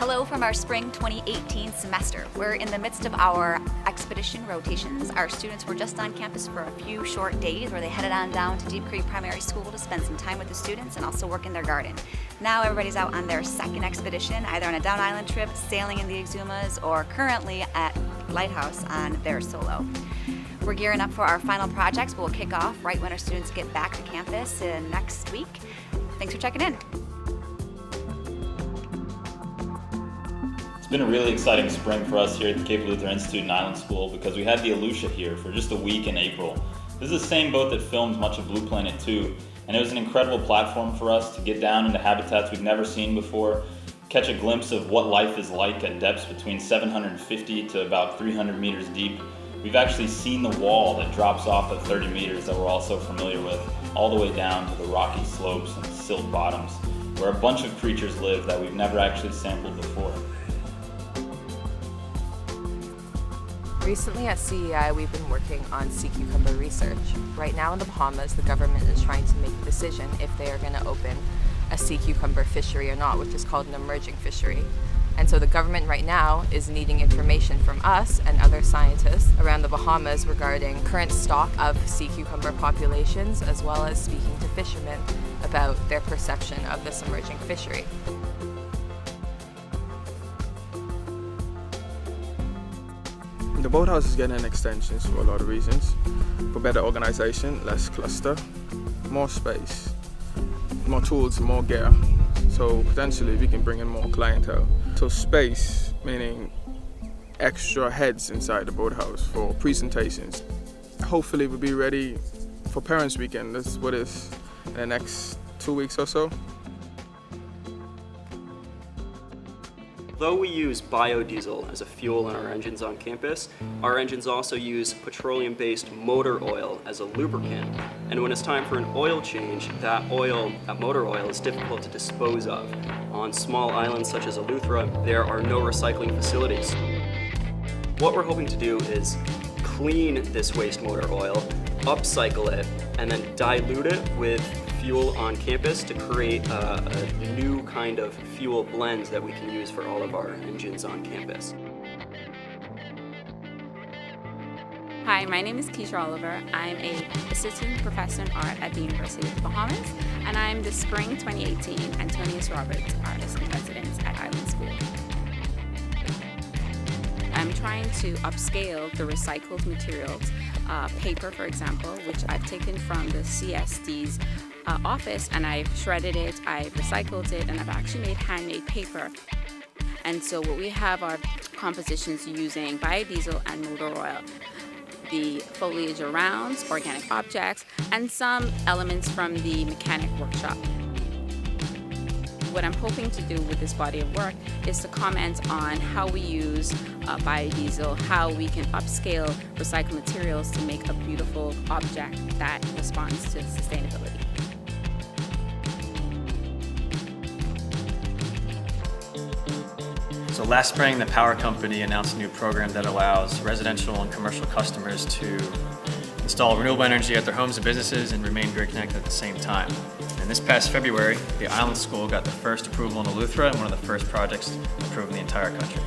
Hello from our spring 2018 semester. We're in the midst of our expedition rotations. Our students were just on campus for a few short days where they headed on down to Deep Creek Primary School to spend some time with the students and also work in their garden. Now everybody's out on their second expedition, either on a down island trip, sailing in the Exumas, or currently at Lighthouse on their solo. We're gearing up for our final projects. We'll kick off right when our students get back to campus next week. Thanks for checking in. It's been a really exciting spring for us here at the Cape Luther Institute and Island School because we had the Aleutian here for just a week in April. This is the same boat that filmed much of Blue Planet 2, and it was an incredible platform for us to get down into habitats we've never seen before, catch a glimpse of what life is like at depths between 750 to about 300 meters deep. We've actually seen the wall that drops off at 30 meters that we're all so familiar with, all the way down to the rocky slopes and silt bottoms, where a bunch of creatures live that we've never actually sampled before. Recently at CEI, we've been working on sea cucumber research. Right now in the Bahamas, the government is trying to make a decision if they are going to open a sea cucumber fishery or not, which is called an emerging fishery. And so the government right now is needing information from us and other scientists around the Bahamas regarding current stock of sea cucumber populations, as well as speaking to fishermen about their perception of this emerging fishery. The boathouse is getting extensions for a lot of reasons. For better organization, less cluster, more space, more tools, more gear. So potentially we can bring in more clientele. So space, meaning extra heads inside the boathouse for presentations. Hopefully we'll be ready for Parents Weekend. That's what is in the next 2 weeks or so. Though we use biodiesel as a fuel in our engines on campus, our engines also use petroleum-based motor oil as a lubricant. And when it's time for an oil change, that motor oil is difficult to dispose of. On small islands such as Eleuthera, there are no recycling facilities. What we're hoping to do is clean this waste motor oil, upcycle it, and then dilute it with fuel on campus to create a new kind of fuel blend that we can use for all of our engines on campus. Hi, my name is Keisha Oliver. I'm an assistant professor in art at the University of the Bahamas, and I'm the Spring 2018 Antonius Roberts Artist in Residence at Island School. I'm trying to upscale the recycled materials, paper for example, which I've taken from the CSD's office, and I've shredded it, I've recycled it, and I've actually made handmade paper. And so what we have are compositions using biodiesel and motor oil, the foliage around, organic objects, and some elements from the mechanic workshop. What I'm hoping to do with this body of work is to comment on how we use biodiesel, how we can upscale recycled materials to make a beautiful object that responds to sustainability. So last spring, the power company announced a new program that allows residential and commercial customers to install renewable energy at their homes and businesses and remain grid connected at the same time. And this past February, the Island School got the first approval in Eleuthera and one of the first projects approved in the entire country.